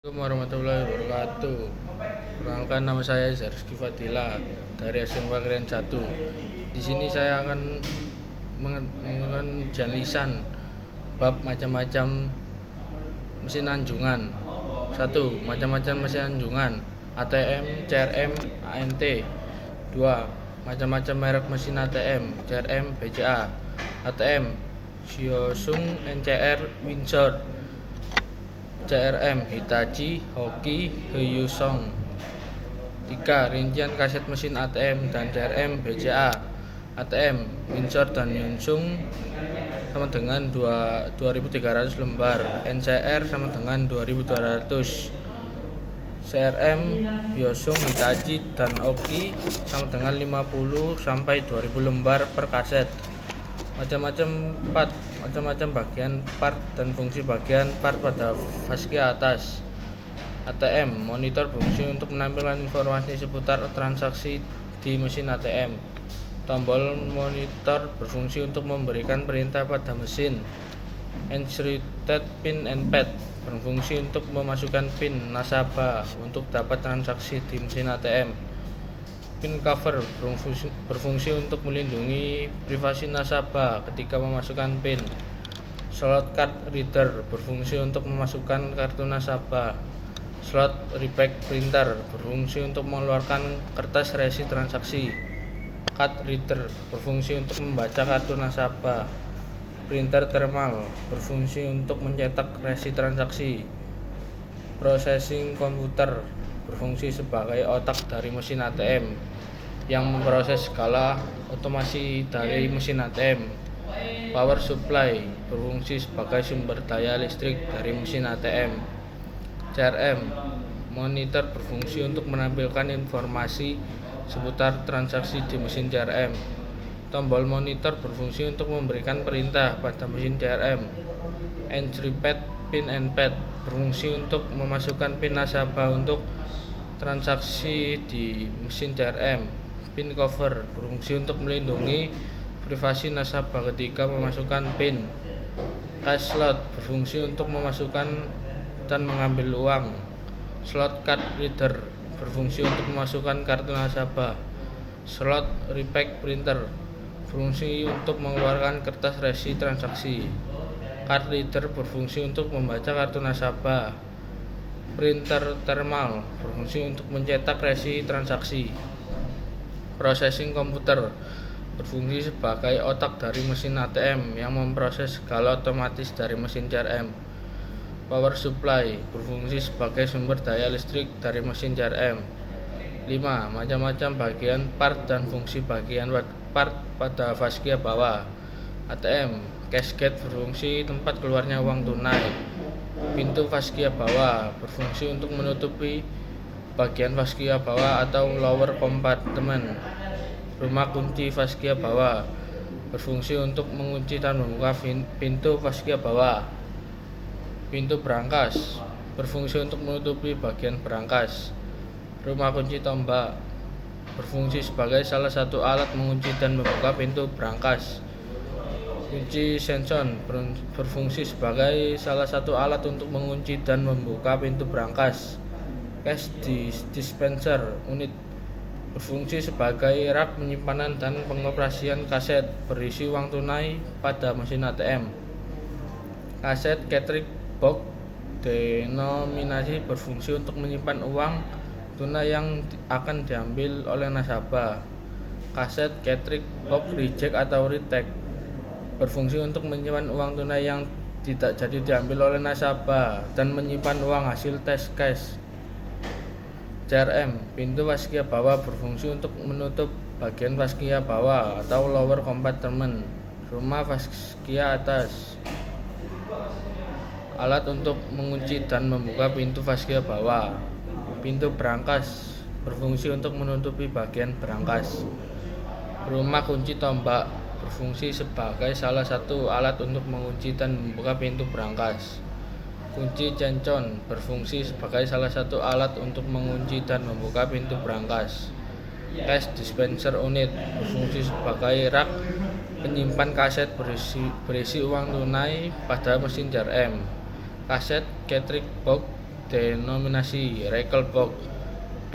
Assalamualaikum warahmatullahi wabarakatuh. Perkenalkan, nama saya Rizky Fadila dari SMA Negeri 1. Di sini saya akan menggunakan lisan bab macam-macam mesin anjungan. 1. Macam-macam mesin anjungan: ATM, CRM, ANT. 2. Macam-macam merek mesin ATM: CRM, BCA. ATM: Samsung, NCR, Windsor. CRM: Hitachi, Hoki, Hyosung. 3. Rincian kaset mesin ATM dan CRM BCA. ATM Windsor dan Hyosung sama dengan 2.300 lembar, NCR sama dengan 2.200, CRM Hyosung, Hitachi, dan Hoki sama dengan 50 sampai 2.000 lembar per kaset. Macam-macam bagian part dan fungsi bagian part pada fascia atas. ATM monitor berfungsi untuk menampilkan informasi seputar transaksi di mesin ATM. Tombol monitor berfungsi untuk memberikan perintah pada mesin. Encrypted pin and pad berfungsi untuk memasukkan pin nasabah untuk dapat transaksi di mesin ATM. Pin cover berfungsi untuk melindungi privasi nasabah ketika memasukkan pin. Slot card reader berfungsi untuk memasukkan kartu nasabah. Slot repack printer berfungsi untuk mengeluarkan kertas resi transaksi. Card reader berfungsi untuk membaca kartu nasabah. Printer thermal berfungsi untuk mencetak resi transaksi. Processing komputer berfungsi sebagai otak dari mesin ATM yang memproses skala otomasi dari mesin ATM. Power supply berfungsi sebagai sumber daya listrik dari mesin ATM. CRM monitor berfungsi untuk menampilkan informasi seputar transaksi di mesin CRM. Tombol monitor berfungsi untuk memberikan perintah pada mesin CRM. Encrypted pin and pad berfungsi untuk memasukkan pin nasabah untuk transaksi di mesin CRM. Pin cover berfungsi untuk melindungi privasi nasabah ketika memasukkan pin. Cash slot berfungsi untuk memasukkan dan mengambil uang. Slot card reader berfungsi untuk memasukkan kartu nasabah. Slot repack printer berfungsi untuk mengeluarkan kertas resi transaksi. Card reader berfungsi untuk membaca kartu nasabah. Printer thermal berfungsi untuk mencetak resi transaksi. Processing komputer berfungsi sebagai otak dari mesin ATM yang memproses skala otomatis dari mesin CRM. Power supply berfungsi sebagai sumber daya listrik dari mesin CRM. 5. Macam-macam bagian part dan fungsi bagian part pada fascia bawah. ATM cash gate berfungsi tempat keluarnya uang tunai. Pintu fascia bawah berfungsi untuk menutupi bagian fascia bawah atau lower compartment. Rumah kunci fascia bawah berfungsi untuk mengunci dan membuka pintu fascia bawah. Pintu brankas berfungsi untuk menutupi bagian brankas. Rumah kunci tombak berfungsi sebagai salah satu alat mengunci dan membuka pintu brankas. Kunci senson berfungsi sebagai salah satu alat untuk mengunci dan membuka pintu brankas. Cash dispenser unit berfungsi sebagai rak penyimpanan dan pengoperasian kaset berisi uang tunai pada mesin ATM. Kaset cartridge box denominasi berfungsi untuk menyimpan uang tunai yang akan diambil oleh nasabah. Kaset cartridge box reject atau retake berfungsi untuk menyimpan uang tunai yang tidak jadi diambil oleh nasabah dan menyimpan uang hasil tes cash. CRM pintu fascia bawah berfungsi untuk menutup bagian fascia bawah atau lower compartment. Rumah fascia atas alat untuk mengunci dan membuka pintu fascia bawah. Pintu brankas berfungsi untuk menutupi bagian brankas. Rumah kunci tombak berfungsi sebagai salah satu alat untuk mengunci dan membuka pintu brankas. Kunci cencon berfungsi sebagai salah satu alat untuk mengunci dan membuka pintu brankas. Cash dispenser unit berfungsi sebagai rak penyimpan kaset berisi uang tunai pada mesin CRM. Kaset cartridge box denominasi Recall Box,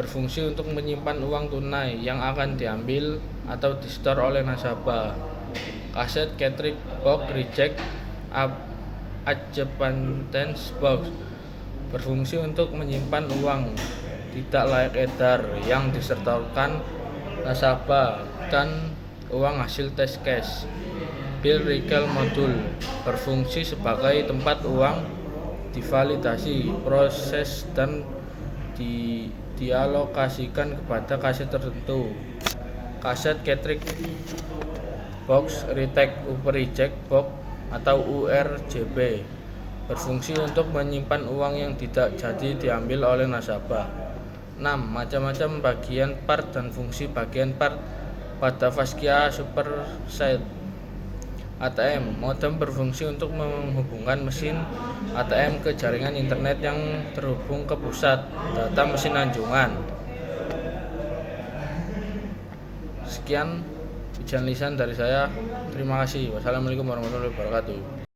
berfungsi untuk menyimpan uang tunai yang akan diambil atau di-store oleh nasabah. Kaset Cartridge Box Reject Acceptance Box, berfungsi untuk menyimpan uang tidak layak edar yang disetorkan nasabah dan uang hasil tes cash. Bill Recall Module, berfungsi sebagai tempat uang divalidasi, proses dan dialokasikan kepada kaset tertentu. Kaset Cartridge Box Reject Box atau URJB, berfungsi untuk menyimpan uang yang tidak jadi diambil oleh nasabah. 6. Macam-macam bagian part dan fungsi bagian part pada Vaskia Superset ATM. Modem berfungsi untuk menghubungkan mesin ATM ke jaringan internet yang terhubung ke pusat data mesin anjungan. Sekian ujian lisan dari saya. Terima kasih. Wassalamualaikum warahmatullahi wabarakatuh.